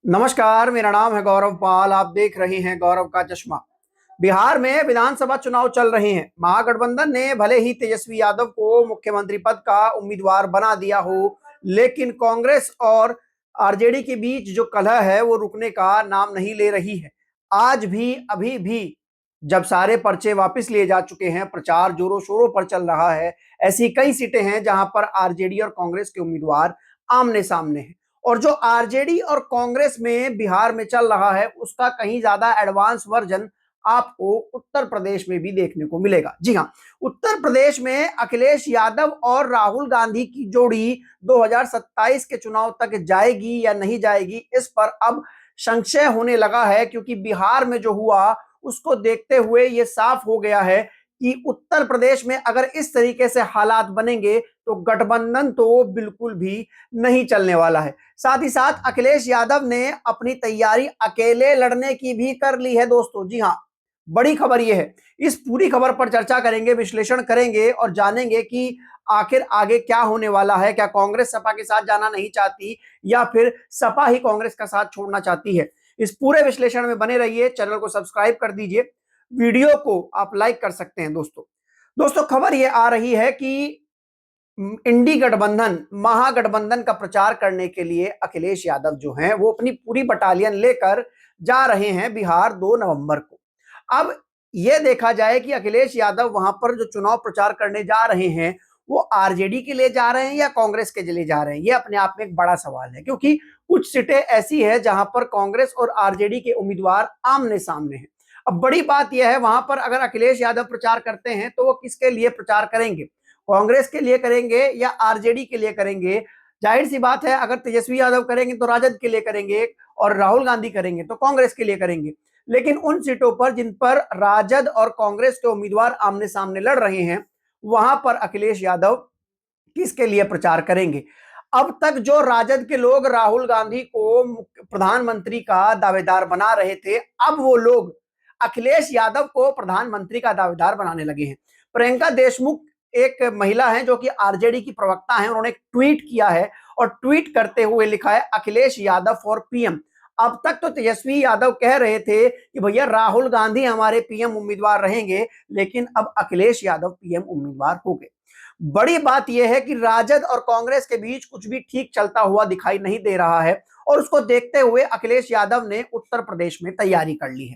नमस्कार, मेरा नाम है गौरव पाल। आप देख रहे हैं गौरव का चश्मा। बिहार में विधानसभा चुनाव चल रहे हैं। महागठबंधन ने भले ही तेजस्वी यादव को मुख्यमंत्री पद का उम्मीदवार बना दिया हो, लेकिन कांग्रेस और आरजेडी के बीच जो कलह है वो रुकने का नाम नहीं ले रही है। आज भी अभी भी जब सारे पर्चे वापस लिए जा चुके हैं, प्रचार जोरों शोरों पर चल रहा है। ऐसी कई सीटें हैं जहां पर आरजेडी और कांग्रेस के उम्मीदवार आमने सामने हैं। और जो आरजेडी और कांग्रेस में बिहार में चल रहा है उसका कहीं ज्यादा एडवांस वर्जन आपको उत्तर प्रदेश में भी देखने को मिलेगा। जी हाँ, उत्तर प्रदेश में अखिलेश यादव और राहुल गांधी की जोड़ी 2027 के चुनाव तक जाएगी या नहीं जाएगी, इस पर अब संशय होने लगा है, क्योंकि बिहार में जो हुआ उसको देखते हुए यह साफ हो गया है कि उत्तर प्रदेश में अगर इस तरीके से हालात बनेंगे तो गठबंधन तो बिल्कुल भी नहीं चलने वाला है। साथ ही साथ अखिलेश यादव ने अपनी तैयारी अकेले लड़ने की भी कर ली है दोस्तों। जी हां, बड़ी खबर यह है। इस पूरी खबर पर चर्चा करेंगे, विश्लेषण करेंगे और जानेंगे कि आखिर आगे क्या होने वाला है। क्या कांग्रेस सपा के साथ जाना नहीं चाहती या फिर सपा ही कांग्रेस का साथ छोड़ना चाहती है? इस पूरे विश्लेषण में बने रहिए। चैनल को सब्सक्राइब कर दीजिए, वीडियो को आप लाइक कर सकते हैं। दोस्तों दोस्तों खबर यह आ रही है कि इंडी गठबंधन, महागठबंधन का प्रचार करने के लिए अखिलेश यादव जो हैं वो अपनी पूरी बटालियन लेकर जा रहे हैं बिहार 2 नवंबर को। अब यह देखा जाए कि अखिलेश यादव वहां पर जो चुनाव प्रचार करने जा रहे हैं वो आरजेडी के लिए जा रहे हैं या कांग्रेस के लिए जा रहे हैं, यह अपने आप में एक बड़ा सवाल है। क्योंकि कुछ सीटें ऐसी है जहां पर कांग्रेस और आरजेडी के उम्मीदवार आमने सामने हैं। अब बड़ी बात यह है, वहां पर अगर अखिलेश यादव प्रचार करते हैं तो वो किसके लिए प्रचार करेंगे? कांग्रेस के लिए करेंगे या आरजेडी के लिए करेंगे? जाहिर सी बात है, अगर तेजस्वी यादव करेंगे तो राजद के लिए करेंगे और राहुल गांधी करेंगे तो कांग्रेस के लिए करेंगे। लेकिन उन सीटों पर जिन पर राजद और कांग्रेस के उम्मीदवार आमने सामने लड़ रहे हैं, वहां पर अखिलेश यादव किसके लिए प्रचार करेंगे? अब तक जो राजद के लोग राहुल गांधी को प्रधानमंत्री का दावेदार बना रहे थे, अब वो लोग अखिलेश यादव को प्रधानमंत्री का दावेदार बनाने लगे हैं। प्रियंका देशमुख एक महिला है जो कि आरजेडी की प्रवक्ता है, उन्होंने एक ट्वीट किया है और ट्वीट करते हुए लिखा है अखिलेश यादव फॉर पीएम। अब तक तो तेजस्वी यादव कह रहे थे कि भैया राहुल गांधी हमारे पीएम उम्मीदवार रहेंगे, लेकिन अब अखिलेश यादव पीएम उम्मीदवार हो गए। बड़ी बात यह है कि राजद और कांग्रेस के बीच कुछ भी ठीक चलता हुआ दिखाई नहीं दे रहा है और उसको देखते हुए अखिलेश यादव ने उत्तर प्रदेश में तैयारी कर ली है।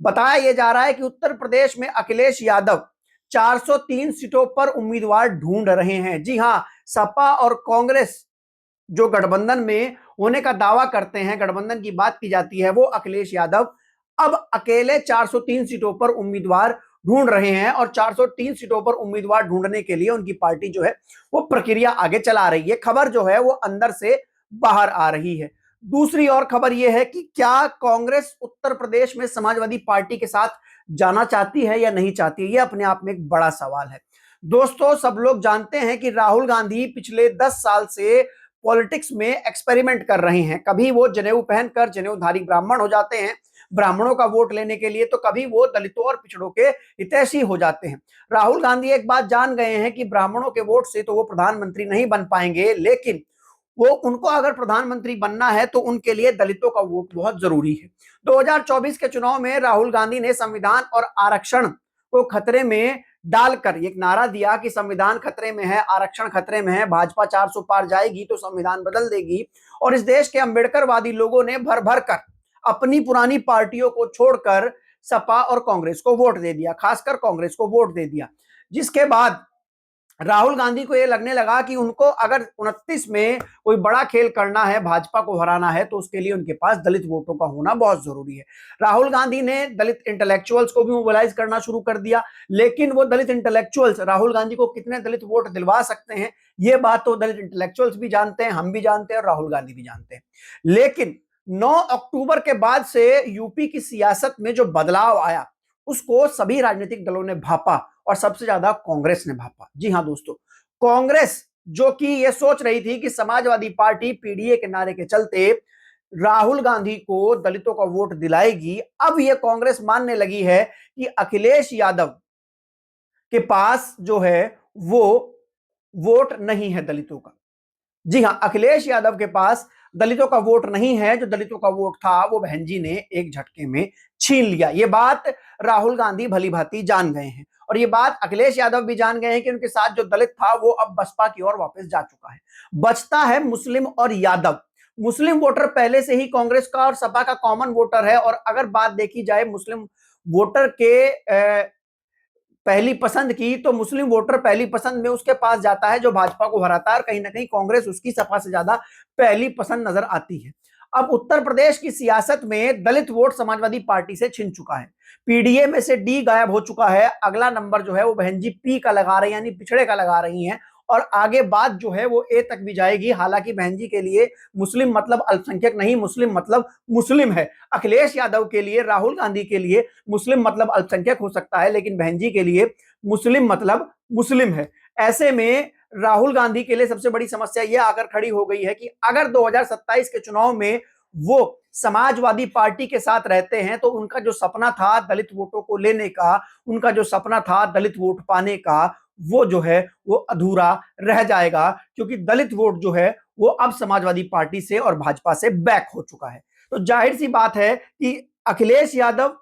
बताया यह जा रहा है कि उत्तर प्रदेश में अखिलेश यादव 403 सीटों पर उम्मीदवार ढूंढ रहे हैं। जी हां, सपा और कांग्रेस जो गठबंधन में होने का दावा करते हैं, गठबंधन की बात की जाती है, वो अखिलेश यादव अब अकेले 403 सीटों पर उम्मीदवार ढूंढ रहे हैं और 403 सीटों पर उम्मीदवार ढूंढने के लिए उनकी पार्टी जो है वो प्रक्रिया आगे चला रही है। खबर जो है वो अंदर से बाहर आ रही है। दूसरी और खबर यह है कि क्या कांग्रेस उत्तर प्रदेश में समाजवादी पार्टी के साथ जाना चाहती है या नहीं चाहती है, यह अपने आप में एक बड़ा सवाल है। दोस्तों सब लोग जानते हैं कि राहुल गांधी पिछले 10 साल से पॉलिटिक्स में एक्सपेरिमेंट कर रहे हैं। कभी वो जनेऊ पहनकर जनेऊधारी ब्राह्मण हो जाते हैं ब्राह्मणों का वोट लेने के लिए, तो कभी वो दलितों और पिछड़ों के हितैषी हो जाते हैं। राहुल गांधी एक बात जान गए हैं कि ब्राह्मणों के वोट से तो वो प्रधानमंत्री नहीं बन पाएंगे, लेकिन वो उनको अगर प्रधानमंत्री बनना है तो उनके लिए दलितों का वोट बहुत जरूरी है। 2024 के चुनाव में राहुल गांधी ने संविधान और आरक्षण को खतरे में डालकर एक नारा दिया कि संविधान खतरे में है, आरक्षण खतरे में है, भाजपा 400 पार जाएगी तो संविधान बदल देगी। और इस देश के अंबेडकरवादी लोगों ने भर भर कर अपनी पुरानी पार्टियों को छोड़कर सपा और कांग्रेस को वोट दे दिया, खासकर कांग्रेस को वोट दे दिया। जिसके बाद राहुल गांधी को यह लगने लगा कि उनको अगर 29 में कोई बड़ा खेल करना है, भाजपा को हराना है, तो उसके लिए उनके पास दलित वोटों का होना बहुत जरूरी है। राहुल गांधी ने दलित इंटेलेक्चुअल्स को भी मोबिलाइज करना शुरू कर दिया, लेकिन वो दलित इंटेलेक्चुअल्स राहुल गांधी को कितने दलित वोट दिलवा सकते हैं, ये बात तो दलित इंटेलेक्चुअल्स भी जानते हैं, हम भी जानते हैं और राहुल गांधी भी जानते हैं। लेकिन 9 अक्टूबर के बाद से यूपी की सियासत में जो बदलाव आया उसको सभी राजनीतिक दलों ने भापा और सबसे ज्यादा कांग्रेस ने भापा। जी हां दोस्तों, कांग्रेस जो कि यह सोच रही थी कि समाजवादी पार्टी पीडीए के नारे के चलते राहुल गांधी को दलितों का वोट दिलाएगी, अब यह कांग्रेस मानने लगी है कि अखिलेश यादव के पास जो है वो वोट नहीं है दलितों का। जी हां, अखिलेश यादव के पास दलितों का वोट नहीं है, जो दलितों का वोट था वो बहन जी ने एक झटके में छीन लिया। ये बात राहुल गांधी भली भांति जान गए हैं और ये बात अखिलेश यादव भी जान गए हैं कि उनके साथ जो दलित था वो अब बसपा की ओर वापस जा चुका है। बचता है मुस्लिम और यादव। मुस्लिम वोटर पहले से ही कांग्रेस का और सपा का कॉमन वोटर है और अगर बात देखी जाए मुस्लिम वोटर के पहली पसंद की तो मुस्लिम वोटर पहली पसंद में उसके पास जाता है जो भाजपा को हराता है और कहीं ना कहीं कांग्रेस उसकी सपा से ज्यादा पहली पसंद नजर आती है। अब उत्तर प्रदेश की सियासत में दलित वोट समाजवादी पार्टी से छिन चुका है। पीडीए में से डी गायब हो चुका है। अगला नंबर जो है वो बहन जी पी का लगा रही है, यानी पिछड़े का लगा रही हैं और आगे बात जो है वो ए तक भी जाएगी। हालांकि बहन जी के लिए मुस्लिम मतलब अल्पसंख्यक नहीं, मुस्लिम मतलब मुस्लिम है। अखिलेश यादव के लिए, राहुल गांधी के लिए मुस्लिम मतलब अल्पसंख्यक हो सकता है, लेकिन बहन जी के लिए मुस्लिम मतलब मुस्लिम है। ऐसे में राहुल गांधी के लिए सबसे बड़ी समस्या यह आकर खड़ी हो गई है कि अगर 2027 के चुनाव में वो समाजवादी पार्टी के साथ रहते हैं तो उनका जो सपना था दलित वोटों को लेने का, उनका जो सपना था दलित वोट पाने का, वो जो है वो अधूरा रह जाएगा, क्योंकि दलित वोट जो है वो अब समाजवादी पार्टी से और भाजपा से बैक हो चुका है। तो जाहिर सी बात है कि अखिलेश यादव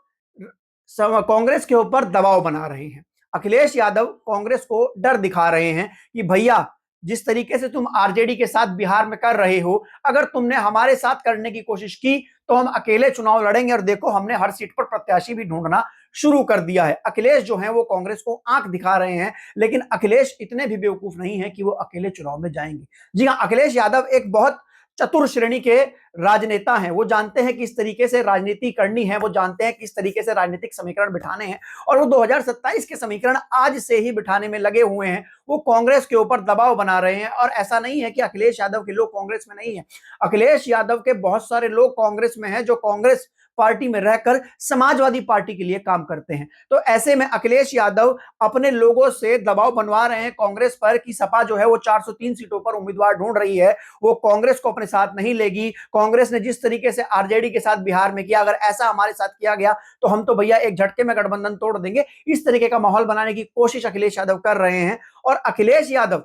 कांग्रेस के ऊपर दबाव बना रहे हैं। अखिलेश यादव कांग्रेस को डर दिखा रहे हैं कि भैया जिस तरीके से तुम आरजेडी के साथ बिहार में कर रहे हो, अगर तुमने हमारे साथ करने की कोशिश की तो हम अकेले चुनाव लड़ेंगे और देखो हमने हर सीट पर प्रत्याशी भी ढूंढना शुरू कर दिया है। अखिलेश जो है वो कांग्रेस को आंख दिखा रहे हैं, लेकिन अखिलेश इतने भी बेवकूफ नहीं है कि वो अकेले चुनाव में जाएंगे। जी हाँ, अखिलेश यादव एक बहुत चतुर श्रेणी के राजनेता हैं। वो जानते हैं किस तरीके से राजनीति करनी है, वो जानते हैं किस तरीके से राजनीतिक समीकरण बिठाने हैं और वो 2027 के समीकरण आज से ही बिठाने में लगे हुए हैं। वो कांग्रेस के ऊपर दबाव बना रहे हैं और ऐसा नहीं है कि अखिलेश यादव के लोग कांग्रेस में नहीं है। अखिलेश यादव के बहुत सारे लोग कांग्रेस में हैं जो कांग्रेस पार्टी में रहकर समाजवादी पार्टी के लिए काम करते हैं। तो ऐसे में अखिलेश यादव अपने लोगों से दबाव बनवा रहे हैं कांग्रेस पर कि सपा जो है वो 403 सीटों पर उम्मीदवार ढूंढ रही है, वो कांग्रेस को अपने साथ नहीं लेगी। कांग्रेस ने जिस तरीके से आरजेडी के साथ बिहार में किया, अगर ऐसा हमारे साथ किया गया तो हम तो भैया एक झटके में गठबंधन तोड़ देंगे। इस तरीके का माहौल बनाने की कोशिश अखिलेश यादव कर रहे हैं और अखिलेश यादव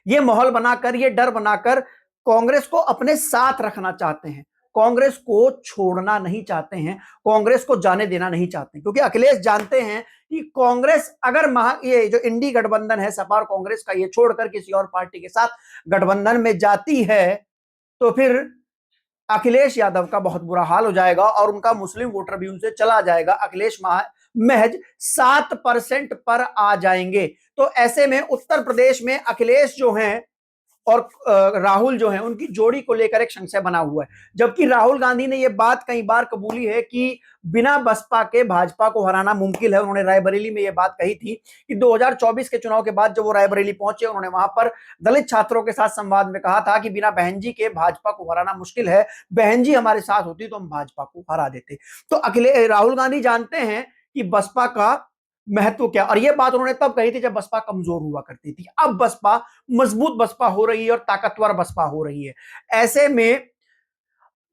ये माहौल बनाकर, ये डर बनाकर कांग्रेस को अपने साथ रखना चाहते हैं। कांग्रेस को छोड़ना नहीं चाहते हैं, कांग्रेस को जाने देना नहीं चाहते, क्योंकि अखिलेश जानते हैं कि कांग्रेस अगर ये जो इंडी गठबंधन है सपा और कांग्रेस का, ये छोड़कर किसी और पार्टी के साथ गठबंधन में जाती है तो फिर अखिलेश यादव का बहुत बुरा हाल हो जाएगा और उनका मुस्लिम वोटर भी उनसे चला जाएगा। अखिलेश महज 7% पर आ जाएंगे। तो ऐसे में उत्तर प्रदेश में अखिलेश जो हैं और राहुल जो है उनकी जोड़ी को लेकर एक संशय बना हुआ है। जबकि राहुल गांधी ने यह बात कई बार कबूली है कि बिना बसपा के भाजपा को हराना मुमकिन है। उन्होंने रायबरेली में यह बात कही थी कि 2024 के चुनाव के बाद जब वो रायबरेली पहुंचे, उन्होंने वहां पर दलित छात्रों के साथ संवाद में कहा था कि बिना बहन जी के भाजपा को हराना मुश्किल है, बहन जी हमारे साथ होती तो हम भाजपा को हरा देते। तो राहुल गांधी जानते हैं कि बसपा का महत्व क्या, और यह बात उन्होंने तब कही थी जब बसपा कमजोर हुआ करती थी। अब बसपा मजबूत बसपा हो रही है और ताकतवर बसपा हो रही है। ऐसे में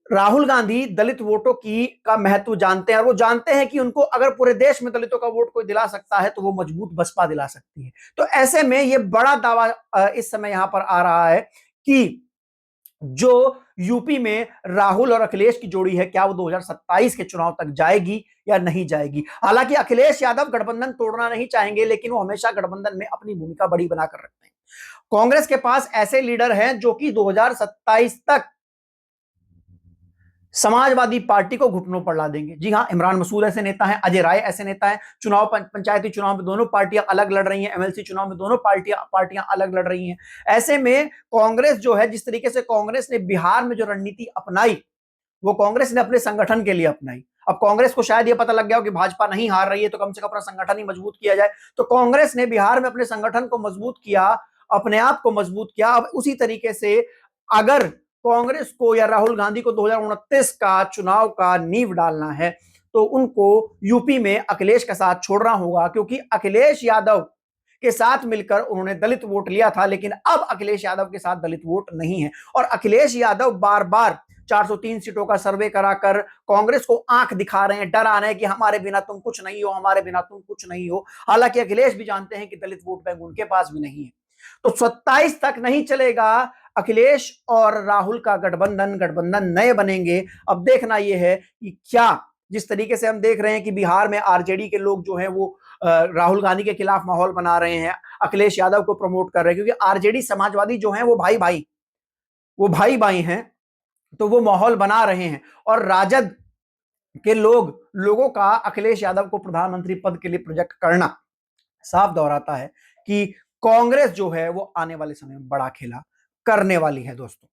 राहुल गांधी दलित वोटों की का महत्व जानते हैं और वो जानते हैं कि उनको अगर पूरे देश में दलितों का वोट कोई दिला सकता है तो वो मजबूत बसपा दिला सकती है। तो ऐसे में ये बड़ा दावा इस समय यहां पर आ रहा है कि जो यूपी में राहुल और अखिलेश की जोड़ी है, क्या वो 2027 के चुनाव तक जाएगी या नहीं जाएगी। हालांकि अखिलेश यादव गठबंधन तोड़ना नहीं चाहेंगे, लेकिन वो हमेशा गठबंधन में अपनी भूमिका बड़ी बनाकर रखते हैं। कांग्रेस के पास ऐसे लीडर हैं जो कि 2027 तक समाजवादी पार्टी को घुटनों पर ला देंगे। जी हां, इमरान मसूद ऐसे नेता हैं, अजय राय ऐसे नेता हैं। चुनाव पंचायती चुनाव में दोनों पार्टियां अलग लड़ रही हैं, एमएलसी चुनाव में दोनों पार्टियां अलग लड़ रही हैं। ऐसे में कांग्रेस जो है, जिस तरीके से कांग्रेस ने बिहार में जो रणनीति अपनाई वो कांग्रेस ने अपने संगठन के लिए अपनाई। अब कांग्रेस को शायद यह पता लग गया हो कि भाजपा नहीं हार रही है तो कम से कम अपना संगठन ही मजबूत किया जाए, तो कांग्रेस ने बिहार में अपने संगठन को मजबूत किया, अपने आप को मजबूत किया। अब उसी तरीके से अगर कांग्रेस को या राहुल गांधी को 2029 का चुनाव का नींव डालना है तो उनको यूपी में अखिलेश का साथ छोड़ना होगा, क्योंकि अखिलेश यादव के साथ मिलकर उन्होंने दलित वोट लिया था, लेकिन अब अखिलेश यादव के साथ दलित वोट नहीं है। और अखिलेश यादव बार बार 403 सीटों का सर्वे कराकर कांग्रेस को आंख दिखा रहे हैं, डरा रहे हैं कि हमारे बिना तुम कुछ नहीं हो, हमारे बिना तुम कुछ नहीं हो। हालांकि अखिलेश भी जानते हैं कि दलित वोट बैंक उनके पास भी नहीं है। तो 27 तक नहीं चलेगा अखिलेश और राहुल का गठबंधन नए बनेंगे। अब देखना यह है कि क्या, जिस तरीके से हम देख रहे हैं कि बिहार में आरजेडी के लोग जो हैं वो राहुल गांधी के खिलाफ माहौल बना रहे हैं, अखिलेश यादव को प्रमोट कर रहे हैं, क्योंकि आरजेडी समाजवादी जो हैं वो भाई भाई हैं, तो वो माहौल बना रहे हैं। और राजद के लोगों का अखिलेश यादव को प्रधानमंत्री पद के लिए प्रोजेक्ट करना साफ दोहराता है कि कांग्रेस जो है वो आने वाले समय में बड़ा खेला करने वाली है दोस्तों।